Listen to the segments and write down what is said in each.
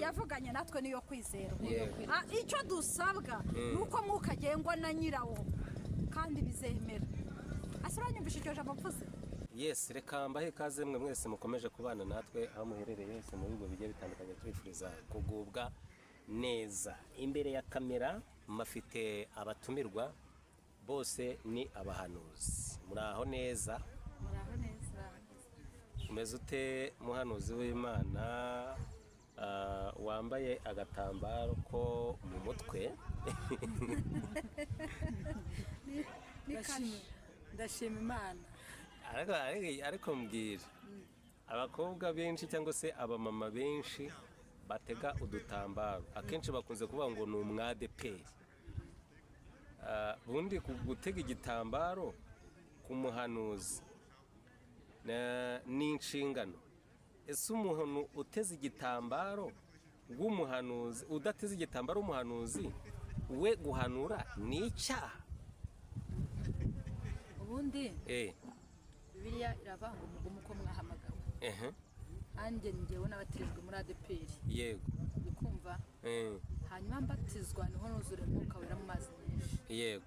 yavuganye natwe niyo kwizerwa icyo dusabwa nuko mwukagengwa na nyirawo kandi bizemera asiranyumvisha icyo jambo mvuze. Yes, reka mbahe ikaze mwe mwese mukomeje kubana natwe aho muherereye hose mu bigo bigiye bitandukanye twifuriza kugubwa neza. Imbere ya kamera mafite abatumirwa bose ni abahanuzi. Muraho neza? Muraho neza. Umeze ute muhanuzi w'Imana wambaye agatambaro ko mu mutwe? Ndashima Imana. Ariko mbwira abakobwa benshi cyangwa se abamama benshi batega udutambaro akenshi bakunze kuvuga ngo ni umwadeperi. Bundi gutega igitambaro ku muhanuzi ni inshingano. Ese umuntu uteze igitambaro w'umuhanuzi udateze igitambaro w'umuhanuzi we guhanura ni icyaha? Ubundi Bibiliya iravanga umugumu ko mwahamagawe. Anje ngewe n'abatirijwe muri ADPR. Yego. Bikumva? Hanyuma mbatizwa niho nuzure Mwuka Wera mu mazi menshi. Yego.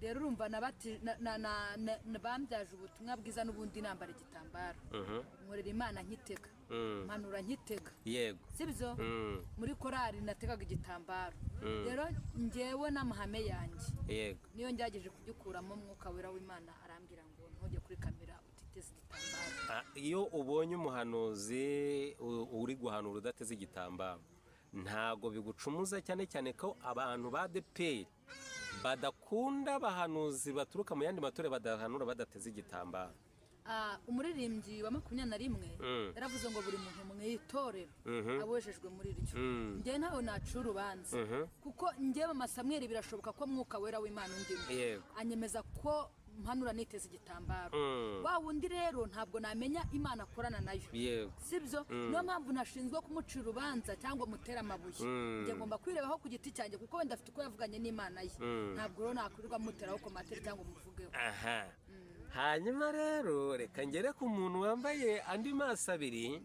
Rero urumva bambyaje ubutumwa bwiza n'ubundi nambara igitambaro. Nkorera Imana nkitega. Manura nkitega. Yego. Sibyo? Muri korari nategaga igitambaro. Rero ngewe n'amahame yanjye. Yego. Niyo njyageje kugikuramo Mwuka Wera w'Imana arambira ngo ntujye kuri kamera utiteze igitambaro. Iyo ubonye umuhanuzi uri guhanura udateze igitambaro ntago bigucumuza cyane cyane ko abantu ba ADPR badakunda abahanuzi baturuka mu yandi matore badahanura badateze igitambaro. Umuririmbyi wa 21 yaravuze ngo buri muntu mwitorero abojejwe muri ryo. Ngiye nawe nacu urubanza kuko ngiye mu Samuel birashoboka ko Mwuka Wera w'Imana ndimo anyemeza ko mpanura niteze igitambaro. Wa wundi rero ntabwo namenya Imana akorana nayo. Sibyo? Niyo mpamvu nashinzwe kumucira urubanza cyangwa mutera amabuye. Ngiye ngomba kwirebaho ku giti cyanjye kuko wenda afite uko yavuganye n'Imana ye. Ntabwo rero nakurirwa muteraho komateri cyangwa umuvugeho. Hanyuma rero reka ngere ku muntu wambaye andi maso abiri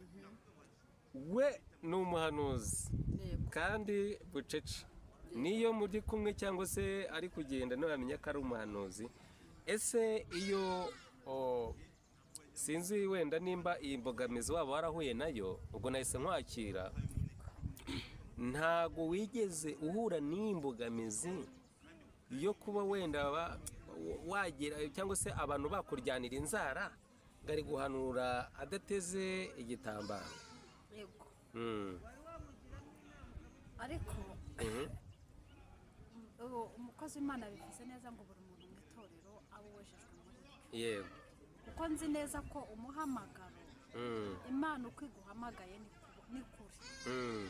we ni umuhanuzi kandi bucece. Niyo muri kumwe cyangwa se ari kugenda ntamenya ko ari umuhanuzi. Ese iyo sinzi wenda nimba iyi mbogamizi waba warahuye nayo ubwo nahise nkwakira, ntago wigeze uhura n'iyi mbogamizi yo kuba wenda wagira cyangwa se abantu bakuryanira inzara ngari guhanura adateze igitambaro? Yego. Ariko umukozi w'Imana bivuze neza ngo buri muntu mu itorero abo wejejwe muri ryo. Yego. Kuko nzi neza ko umuhamagaro Imana uko iguhamagaye ni kuri.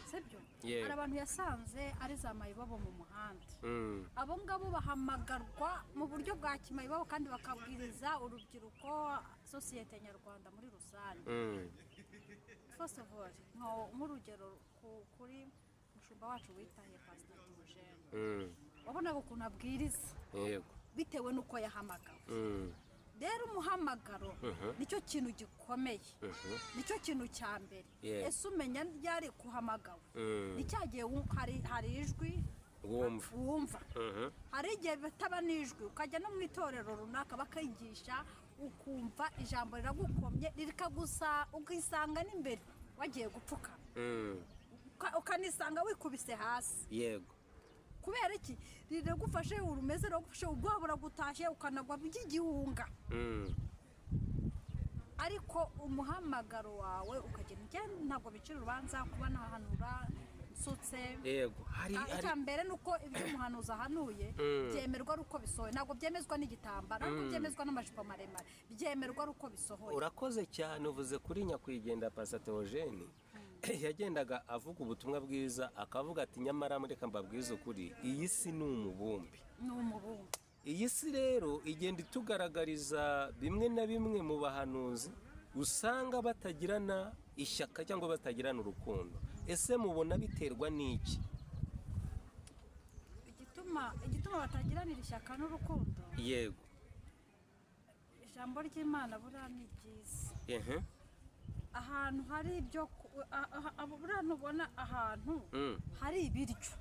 Sibyo? Hari abantu yasanze ari za mayibobo mu muhanda. Abo ngabo bahamagarwa mu buryo bwa kimayibobo kandi bakabwiriza urubyiruko sosiyete nyarwanda muri rusange. First of all, nk'urugero kuri mushumba wacu witaye Pastor Eugene. Wabonaga ukuntu abwiriza. Yego. Bitewe nuko yahamagawe. Rero umuhamagaro nicyo kintu gikomeye. Nicyo kintu cya mbere. Ese umenya ryari kuhamagawe? Nicyagiye hari ijwi wumva. Hari igihe bitaba n'ijwi ukajya no mu itorero runaka bakayigisha ukumva ijambo riragukomye rikagusa ukisanga n'imbere wagiye gupfuka. Ukanisanga wikubise hasi. Yego. Kubera iki riragufashe urumeze ragufashe ubwabura gutashye ukanagwa by'igihunga. Ariko umuhamagaro wawe ukagenda ntabwo bicira urubanza kuba nahanura nsutse. Yego. Hari mbere nuko ibyo umuhanuzi ahanuye byemerwa ruko bisohoye, ntabwo byemezwa n'igitambaro, ntabwo byemezwa n'amajipo maremare, byemerwa ruko bisohoye. Urakoze cyane uvuze kuri nyakwigendera Pastor Eugene. Yagendaga avuga ubutumwa bwiza akavuga ati nyamara muri kambabwiza ukuri iyi si ni umubumbi. Iyi si rero igenda itugaragariza bimwe na bimwe mu bahanuzi usanga batagirana ishyaka cyangwa batagirana urukundo. Ese mubona biterwa n'iki? Igituma batagiranira ishyaka n'urukundo. Yego. Ijambo ry'Imana bura ni byiza. ahantu hari ibyo buriya ntubona ahantu hari ibiryo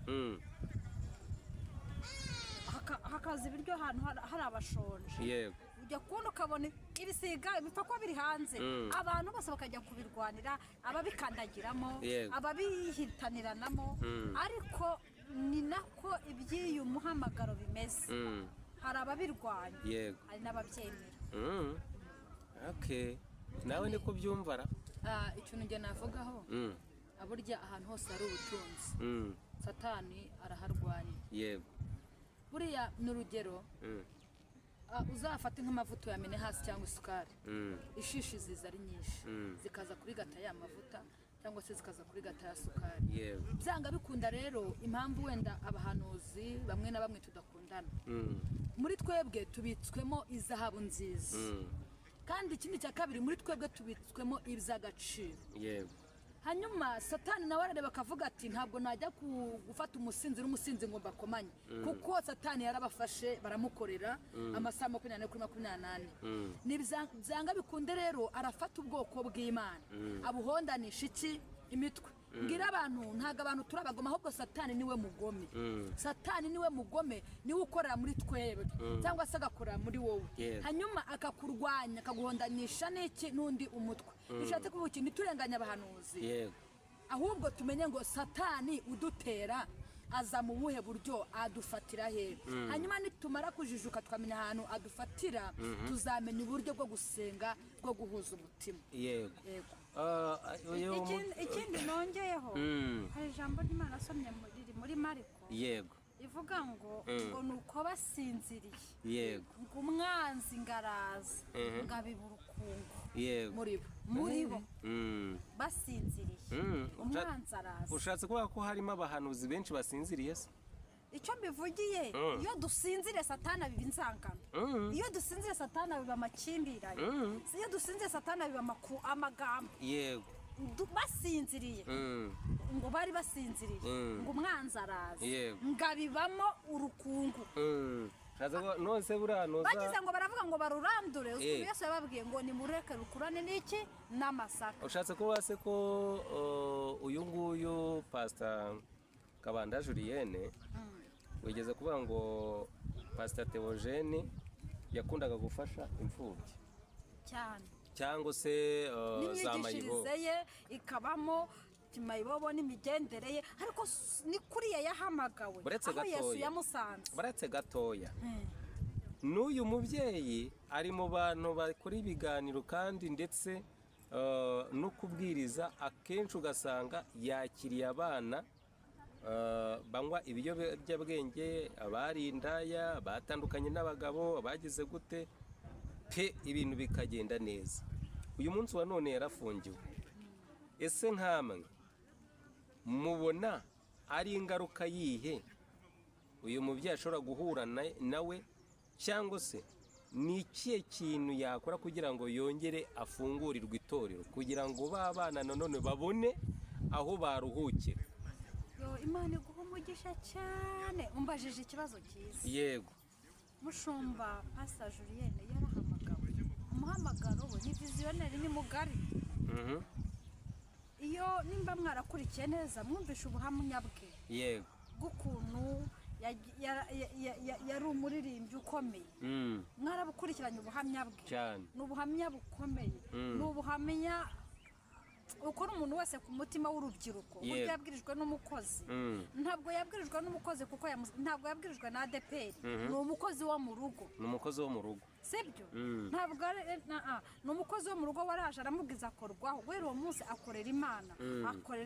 hakaza ibiryo ahantu hari abashonje yego ujya kubona ukabona ibisiga bipfa ko biri hanze abantu bose bakajya kubirwanira ababikandagiramo ababihitaniranamo ariko ni nako iby'iyo muhamagaro bimeze hari ababirwanya hari n'ababyemera nawe niko byumvara ikintu njye navugaho burya ahantu hose hari ubutunzi satani araharwanya yego buriya ni urugero uzafata nk'amavuta yamene hasi cyangwa isukari ishishi ziza ari nyinshi zikaza kuri gata ya mavuta cyangwa se zikaza kuri gata ya sukari byanga bikunda rero impamvu wenda abahanuzi bamwe na bamwe tudakundana muri twebwe tubitswemo izahabu nziza kandi ikindi cya kabiri muri twebwe tubitswemo iby'agaciro yego hanyuma satani nawe arareba akavuga ati ntabwo najya gufata umusinzi ngo mbakomanye kuko satani yarabafashe baramukorera amasaha 24 kuri 28 byanga bikunde rero arafata ubwoko bw'Imana abuhondanisha iki imitwe ngira abantu ntago abantu turabagoma ahubwo satani niwe mugome satani niwe mugome niwe ukorera muri twebwe cyangwa se agakorera muri wowe hanyuma akakurwanya akaguhondanisha n'iki n'undi umutwe bishatse kuvuga iki niturenganya abahanuzi ahubwo tumenye ngo satani udutera aza mu buhe buryo adufatira he hanyuma nitumara kujijuka tukamenya ahantu adufatira tuzamenya uburyo bwo gusenga bwo guhuza umutima yego ikindi nongeyeho hari ijambo ry'Imana asomye muri Mariko yego ivuga ngo nuko basinziriye yego ngo umwanzi ngaraza ngabiba urukungu muri bo basinziriye umwanzi araza ushatse kuvuga ko harimo abahanuzi benshi basinziriye se icyo mbivugiye iyo dusinzire satana biba inzangano iyo dusinzire satana biba amakimbirane iyo dusinzire satana biba amagambo yego basinziriye ngo bari basinziriye ngo umwanzi araza ngabibamo urukungu nose buranoza bagize ngo baravuga ngo barurandure usubiye Yesu yababwiye ngo nimureke rukurane n'iki n'amasaka ushatse kuba se ko uyu nguyu Pastor Kabanda Julienne wigeze kuvuga ngo Pastor Theogene yakundaga gufasha imfubyi cyane cyangwa se za mayibo ye ikabamo mayibobo n'imigendereye ariko ni kuriya yahamagawe aho Yesu yamusanze baretse gatoya n'uyu mubyeyi ari mu bantu bakora ibiganiro kandi ndetse no kubwiriza akenshi ugasanga yakiriye abana banywa ibiyobyabwenge abari indaya batandukanye n'abagabo bagize gute pe ibintu bikagenda neza uyu munsi wa none yarafungiwe ese nkamwe mubona ari ingaruka yihe uyu mubyeyi ashobora guhura nawe cyangwa se ni ikihe kintu yakora kugira ngo yongere afungurirwe itorero kugira ngo b'abana nanone babone aho baruhukira Imana iguha umugisha cyane umbajije ikibazo cyiza yego mushumba Pastor Julienne yarahamagawe umuhamagaro we ni visionnaire ni mugari iyo nimba mwarakurikiye neza mwumvisha ubuhamya bwe yego bw'ukuntu yari umuririmbyi ukomeye mwarabukurikiranye ubuhamya bwe ni ubuhamya bukomeye ni ubuhamya ukora umuntu wese ku mutima w'urubyiruko uburyo yabwirijwe n'umukozi ntabwo yabwirijwe n'umukozi kuko ntabwo yabwirijwe na ADPR ni umukozi wo mu rugo sibyo ntabwo ni umukozi wo mu rugo waraje aramubwiza akorwaho guhera uwo munsi akorera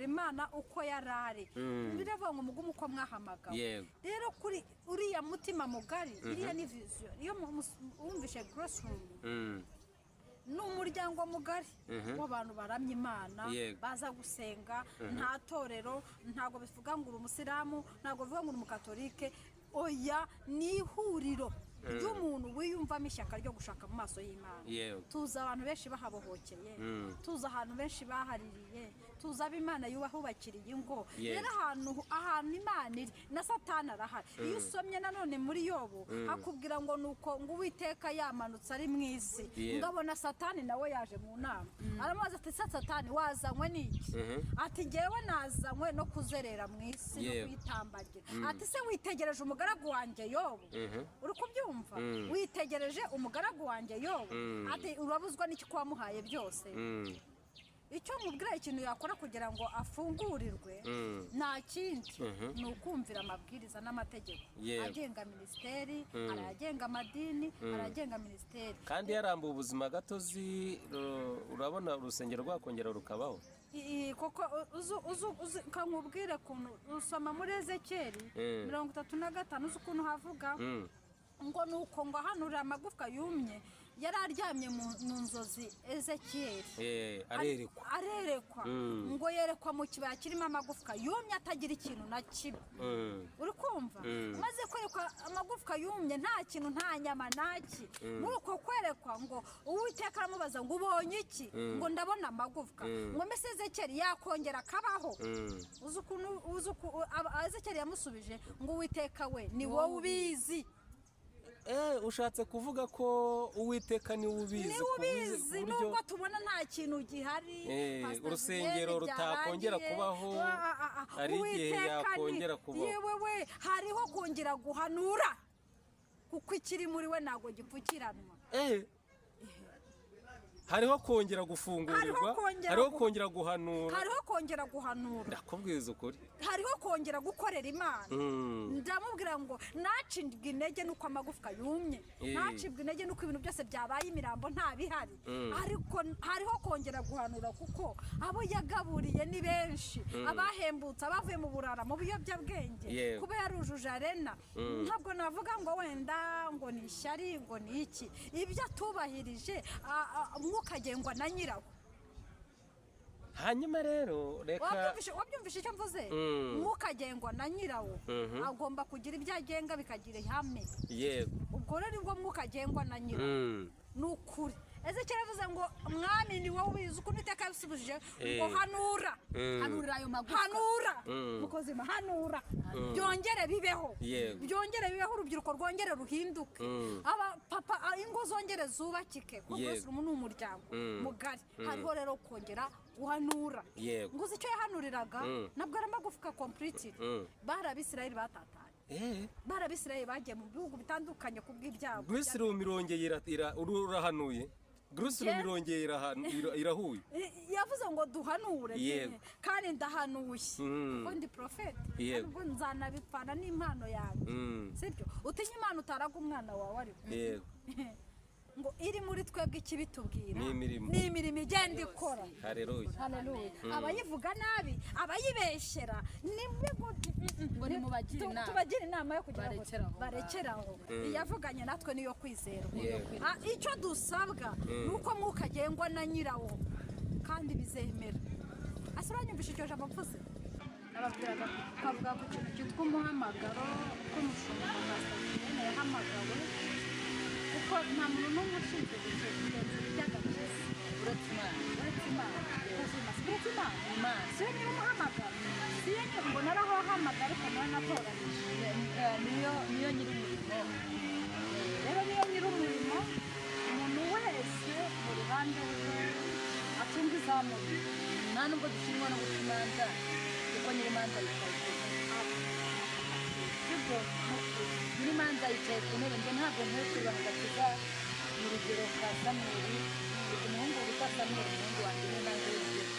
Imana uko yarare biravuga ngo mugume uko mwahamagawe rero kuri uriya mutima mugari iriya ni vision iyo wumvishe Grace Room ni umuryango mugari w'abantu baramya Imana baza gusenga nta torero ntabwo bivuga ngo uri umusilamu ntabwo bivuga ngo uri umukatolike oya ni ihuriro ry'umuntu wiyumvamo ishyaka ryo gushaka mu maso y'Imana tuzi abantu benshi bahabohokeye tuzi ahantu benshi bahaririye tuzaba imana yubahubakiriye ingo rero ahantu imana iri na satani arahari iyo usomye nanone muri Yobu akubwira ngo nuko ngo Uwiteka yamanutse ari mu isi ngabona satani nawe yaje mu nama aramubaza ati satani wazanywe n'iki ati ngewe nazanywe no kuzerera mu isi no kwitambagira ati se witegereje umugaragu wanjye Yobu uri kubyumva witegereje umugaragu wanjye Yobu ati urabuzwa n'iki kwamuhaye byose icyo mubwira ikintu yakora kugira ngo afungurirwe nta kindi ni ukumvira amabwiriza n'amategeko agenga minisiteri arayagenga amadini arayagenga minisiteri kandi yarambuye ubuzima gatozi urabona urusengero rwakongera rukabaho koko kankubwire ukuntu usoma muri Ezekiyeli 35 uzi ukuntu havuga ngo nuko ngo ahanurira amagufwa yumye yari aryamye mu nzozi Ezekiyeli arerekwa ngo yerekwa mu kibaya kirimo amagufwa yumye atagira ikintu na kimwe uri kumva maze kwerekwa amagufwa yumye nta kintu nta nyama naki muri uko kwerekwa ngo Uwiteka aramubaza ngo ubonye iki ngo ndabona amagufwa ngo mbese Ezekiyeli yakongera akabaho uzi ukuntu Ezekiyeli yamusubije ngo Uwiteka we ni wowe ubizi ushatse kuvuga ko Uwiteka ni ubizi nubwo tubona nta kintu gihari urusengero rutakongera kubaho ari igihe yakongera kubaho yewe hariho kongera guhanura kuko ikiri muri we ntago gipfukiranwa hariho kongera gufungurirwa hariho kongera guhanura ndakubwiza ukuri hariho kongera gukorera Imana ndamubwira ngo nacibwe intege nuko amagufwa yumye nacibwe intege nuko ibintu byose byabaye imirambo nta bihari ariko hariho kongera guhanura kuko abo yagaburiye ni benshi abahembutse abavuye mu burara mu biyobyabwenge kuba yarujuje arena ntabwo navuga ngo wenda ngo ni ishyari ngo ni iki ibyo atubahirije ukagengwa na nyirawo hanyuma rero reka wabyumvishe icyo mvuze ukagengwa na nyirawo agomba kugira ibyo agenga bikagira ihame yego ubwo rero ngo ukagengwa na nyirawo ni ukuri Ezekiyeli avuze ngo mwami ni wowe ubizi ukuntu Uwiteka yabisubije ngo hanura ayo magufwa mukozima hanura byongere bibeho urubyiruko rwongere ruhinduke papa ingo zongere zubakike kuko umuntu ni umuryango mugari hariho rero kongera guhanura ngo uzi icyo yahanuriraga nabwo ari amagufwa complete barabisirayeli batatanye barabisirayeli bagiye mu bihugu bitandukanye kubw'ibyabo Bruce Rumirongeye urahanuye Bruce Rumirongeye irahuye yavuze ngo duhanure kandi ndahanuye kuko ndi prophet ubwo nzanabipfana n'impano yanjye sibyo utinya Imana utaraga umwana wawe ariko ngo iri muri twebwe ikibitubwira ni imirimo igenda ikora haleluya abayivuga nabi abayibeshyera tubagira inama yo kugira ngo barekeraho iyavuganye natwe niyo kwizerwa icyo dusabwa ni uko mwuka agengwa na nyirawo kandi bizemera uranyumvisha icyo jambo mvuze nababwiraga twavuga ku kintu cyitwa umuhamagaro k'umushumba yahamagawe kuko nta muntu n'umwe ushinzwe kugenzura iby'agakiza uretse Imana si yo nyiri umuhamagaro si yo nyiri ngo naraho ahamagara ariko nawe natoranije niyo nyiri umurimo rero niyo nyiri umurimo umuntu wese mu ruhande rwe acunga izamu nta nubwo dushinzwe no guca imanza kuko nyiri imanza yicaye ku nyiri imanza yicaye ku ntebe njye ntabwo nkwiye kureba agakiza mu rugero ka Samweli umuhungu witwa Samweli umuhungu wanjye n'imanza y'urugero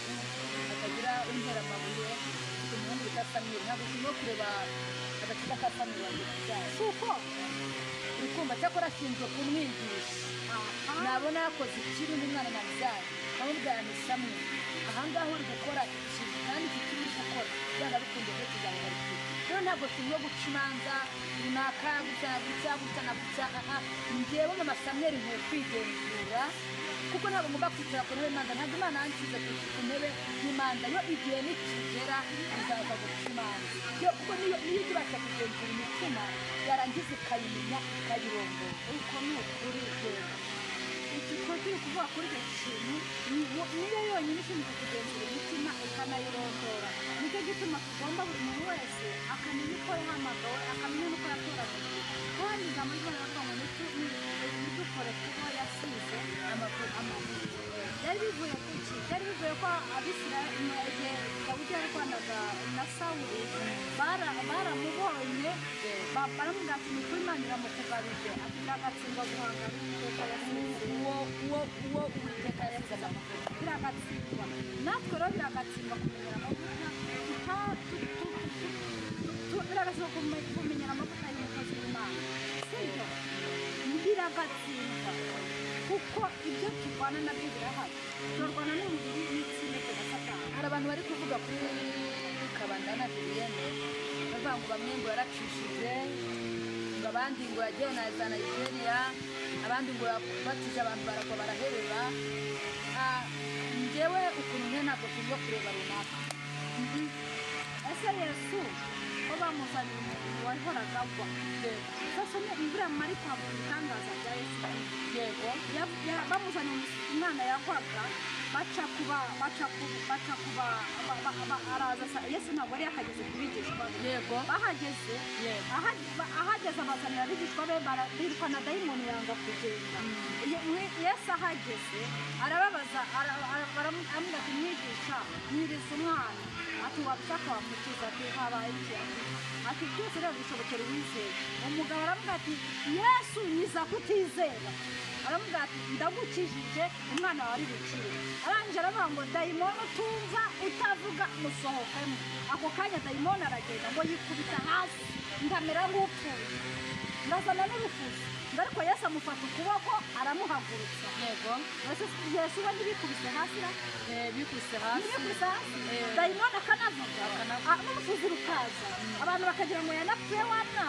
akagira untera amabuye umuhungu witwa Samweli ntabwo nkwiye kureba agakiza ka Samweli wanjye kubyara si uko uri kumva cyakora ashinzwe kumwigisha nabona yakoze ikibi n'umwana nabyaye amubwira ni Samweli ahangaha uri gukora ikintu kandi iki kibi uri gukora byanga bikunze ko kizagarukira rero ntabwo turiho guca imanza runaka gutya njyewe mama Samweli nkwiye kwigenzura kuko ntabwo ngomba kwicara ku ntebe y'imanza ntabwo Imana yanshyize ku ntebe y'imanza yo igihe nikigera izaza guca imanza kuko niyo ibasha kugenzura imitima yarangiza ikayimenya ikayirongora uko ni ukuri rwego tukaba turi kuvuga kuri icyo kintu niyo yonyine ishinzwe kugenzura imitima ikanayirondora. Nicyo gituma tugomba buri muntu wese akamenya uko yahamagawe, akamenya n'uko yatoranijwe. Kandi ijambo ry'Imana rivuga ngo ntidukore kuko yasize amavuta. Byari bivuye ku ki? Byari bivuye ko Abisirayeli igihe Dawidi yarwanaga na Sawuli baramubonye baramubwira ati ni kuri Imana iramukugarije, ati biragatsindwa guhangana n'Uwiteka yasize uwo Uwiteka yasize amavuta. Biragatsindwa. Natwe rero biragatsindwa kumenyera amavuta, biragatsindwa kumenyera amavuta y'umukozi w'Imana. Sibyo? Biragatsindwa kuko ibyo turwana nabyo birahari. Turwana n'umubiri n'itsinda rya Satani. Hari abantu bari kuvuga kuri Kabandana Julienne bavuga ngo bamwe ngo yaracishije, ngo abandi ngo yagiye na za Nigeria, abandi ngo yabatije abantu baragwa baraherera. Njyewe ukuntu nke ntabwo tujya kureba runaka. Ese Yesu ko bamuzaniye umuntu wahoraga agwa, sasa imvura mari kwambuka ibitangaza bya Yesu. Yego bamuzaniye umwana yagwaga baca kuba araza. Yesu ntabwo yari yakageze ku bigishwa be. Yego bahageze abazanira abigishwa be birukana dayimoni yanga kugenda. Yesu ahageze arababaza, aramubwira ati mwigisha nyiriza umwana, ati wabishaka wamukiza, ati habaye iki? Ati byose rero bishobokera uwizera. Umugabo aravuga ati Yesu nyiza kutizera. Aravuga ati ndagukijije, umwana wawe ari bukire. Arangije aravuga ngo dayimoni utumva utavuga musohokemo. Ako kanya dayimoni aragenda ngo yikubita hasi ndamera nk'upfuye, ndazana n'urufuzi. Ariko Yesu amufata ukuboko aramuhagurutsa. Yego Yesu we ntibikubise hasi bikubise hasi dayimoni akanavuga n'urufuzi rukaza, abantu bakagira ngo yanapfuye wa mwana.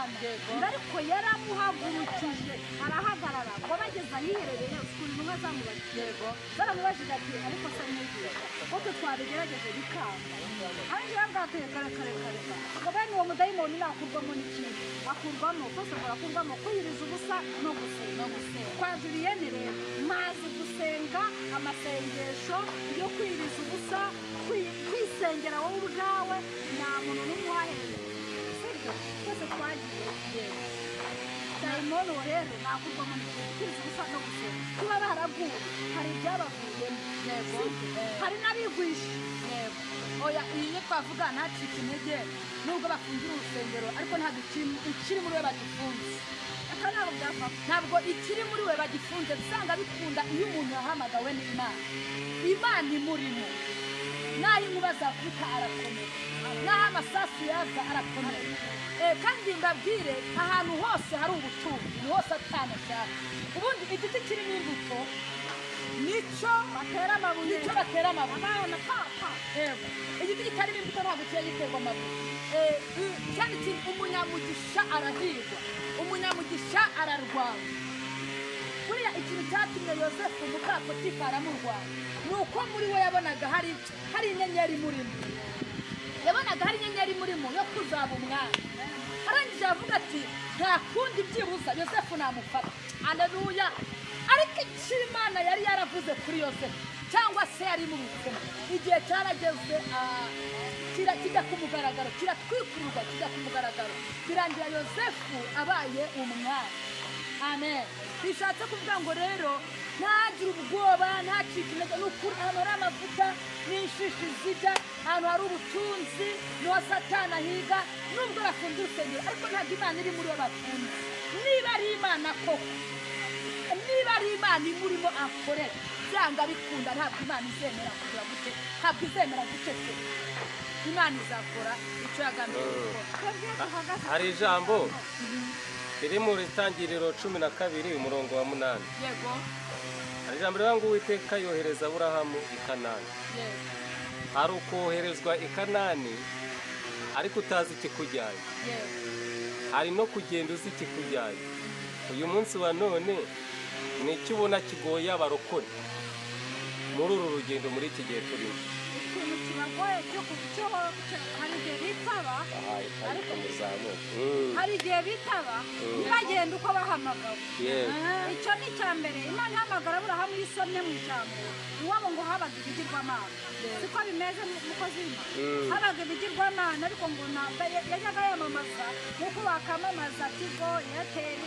Ariko yaramuhagurukije arahagarara. Ngo bageze ahiherereye ukuntu intumwa zamubajije, zaramubajije ati ariko se mwigisha ko twabigerageje bikanga? Ariko yabwateye kare ngo bene uwo mudayimoni nakurwamo n'ikintu akurwamo kose akurwamo kwiyiriza ubusa no gusenga. Kwa Julienne rero maze gusenga amasengesho yo kwiyiriza ubusa, kwisengera wowe ubwawe, nta muntu n'umwe wahereye. Sibyo twese twagiye dayimoni uwo rero nakurwamo n'ikintu kwiyiriza ubusa no gusenga. Kuba baraguye hari ibyabavuyemo, hari n'abigwisha. Oya iyo twavuga ntacike intege nubwo bafungira urusengero, ariko ntabwo ikiri muri we bagifunze. Ntabwo ikiri muri we bagifunze. Usanga bikunda iyo umuntu yahamagawe n'Imana, Imana imurimo. Naho inkuba zakubita arakomera, naho amasasu yaza arakomera. Kandi mbabwire ahantu hose hari ubutunzi niho Satani ashaka. Ubundi igiti kirimo imbuto nicyo batera amabuye. Igiti kitarimo imbuto ntabwo kiba giterwa amabuye. Cyane cyane umunyamugisha arahirwa, umunyamugisha ararwanya. Buriya ikintu cyatumye Yosefu muka Potifari aramurwanya ni uko muri we yabonaga hari inyenyeri murimo, yabonaga hari inyenyeri murimo yo kuzaba umwami. Arangije avuga ati nta kundi byibuza Yosefu namufata. Aleluya. Ariko icyo Imana yari yaravuze kuri Yosefu cyangwa se yari mubitsemo, igihe cyarageze kijya ku mugaragaro, kiratwikururwa kijya ku mugaragaro, birangira Yosefu abaye umwami. Amen. Bishatse kuvuga ngo rero ntagire ubwoba, ntacike intege. Ni ukuri ahantu hari amavuta n'inshishi zijya, ahantu hari ubutunzi niho Satani ahiga. Nubwo bafunze urusengero ariko ntabwo Imana iri muri bo bafunze. Niba ari Imana koko, niba ari Imana imurimo akorera, byanga bikunda ntabwo Imana izemera kugira gute, ntabwo izemera guceceka. Imana izakora icyo yagambiriye gukora. Hari ijambo riri mu Itangiriro 12 umurongo wa 8. Yego hari ijambo rivuga ngo Uwiteka yohereza Aburahamu i Kanani. Yego hari ukoherezwa i Kanani ariko utazi ikikujyanye. Yego hari no kugenda uzi ikikujyanye. Uyu munsi wa none ni icyo ubona kigoye abarokore muri uru rugendo muri iki gihe turimo. Ikintu kibagoye cyo hari igihe bitaba ariko muzamuka hari igihe bitaba bagenda uko bahamagawe icyo ni icya mbere imana ihamagara aburahamu yisomye mu ijambo iwabo ngo habaga ibigirwamana siko bimeze mukozi w'Imana habaga ibigirwamana ariko ngo yajyaga yamamaza nk'uko bakamamaza Tigo Airtel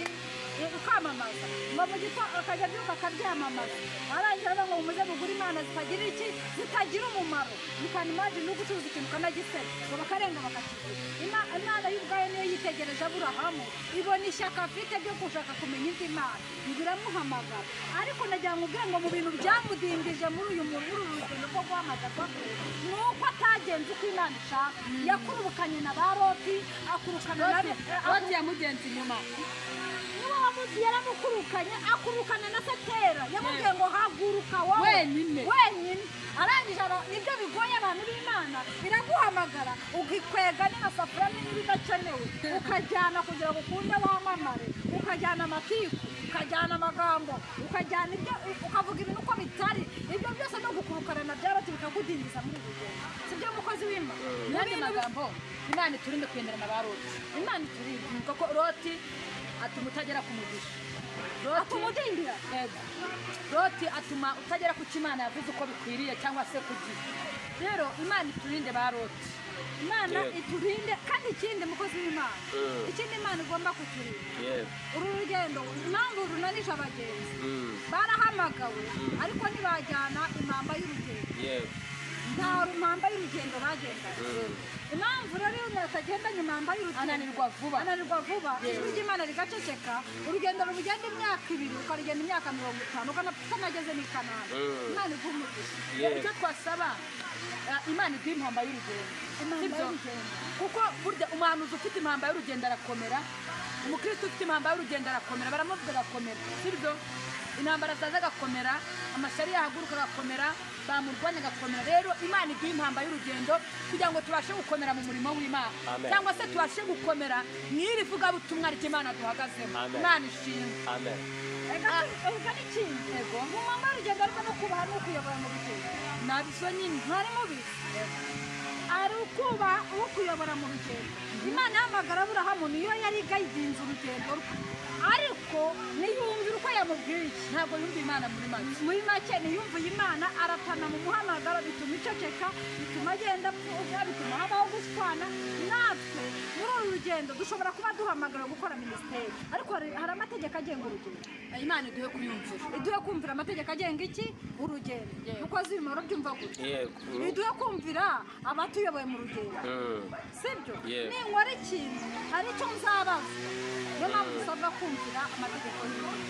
ukamamaza ngo mu gitondo akajya abyuka akabyamamaza arangira ngo muze mugure imana zitagira iki zitagira umumaro bikana imana no gucuruza ikintu kanagisera ngo bakarenga bakakigura imana y'ubwayo niyo yitegereje aburahamu ibona ishyaka afite ryo gushaka kumenya indi mana biramuhamagara ariko nagira ngo ubwenge ngo mu bintu byamudindije muri uyu rugendo rwo guhamagarwa ni uko atagenze uko imana ishaka yakurubukanye na ba Loti akurukana na Loti yamugenzi inyuma yaramukurukanye akurukana na Satera yamubwiye ngo haguruka wowe wenyine arangije nibyo bigoye abantu b'Imana biraguhamagara ugikwega n'amasafuriya n'ibidakenewe ukajyana kugira ngo ukunde wamamare ukajyana amatiku ukajyana amagambo ukajyana ibyo ukavuga ibintu uko bitari ibyo byose no gukurukana na bya Loti bikagudindiza muri ubu rugendo sibyo mukozi w'Imana n'andi magambo Imana iturinde kwendera na ba Loti Imana iturinde kuko Loti atuma utagera ku mugisha atumudindira Loti atuma utagera ku kimana yavuze uko bikwiriye cyangwa se kugira rero Imana iturinde ba Loti Imana iturinde kandi ikindi mukozi w'Imana ikindi Imana igomba kuturinda uru rugendo impamvu runanije abagenzi barahamagawe ariko ntibajyana impamba y'urugendo nta impamba y'urugendo bagendaga impamvu rero iyo umuntu atagendanye impamba y'urugendo ananirwa vuba ijwi ry'Imana rigaceceka urugendo rugenda imyaka 2 ukarugenda imyaka 50 ukanageze n'i Kanani Imana iguha umugisha icyo twasaba Imana iguha impamba y'urugendo kuko burya umuhanuzi ufite impamba y'urugendo arakomera umukristo ufite impamba y'urugendo arakomera baramuvuga agakomera sibyo intambara zaza agakomera amashyari yahaguruka agakomera bamurwanya agakomera rero Imana iduha impamba y'urugendo kugira ngo tubashe gukomera mu murimo w'Imana cyangwa se tubashe gukomera mw'iri vugabutumwa ry'Imana duhagazemo Imana ishimwe amen ega n'ikindi mu mpamba y'urugendo ariko no kubaha no kuyobora mu rugendo nabyo nyine mwari mubizi ari ukubaha uwo kuyobora mu rugendo Imana ihamagara aburahamu niyo yari igayidinze urugendo rwe ariko niyumvira uko yamubwiye ntabwo yumva Imana muri make niyumviye Imana aratana mu muhamagaro bituma iceceka bituma agenda apfuga bituma habaho gushwana natwe muri uru rugendo dushobora kuba duhamagara gukora minisiteri ariko hari amategeko agenga urugendo Imana iduhe kumvira amategeko agenga iki urugendo mukozi w'Imana byumva gutya iduhe kumvira abatuyoboye mu rugendo sibyo ninkora ikintu hari icyo nzabaza niyo mpamvu usabwa kumvira amategeko y'Imana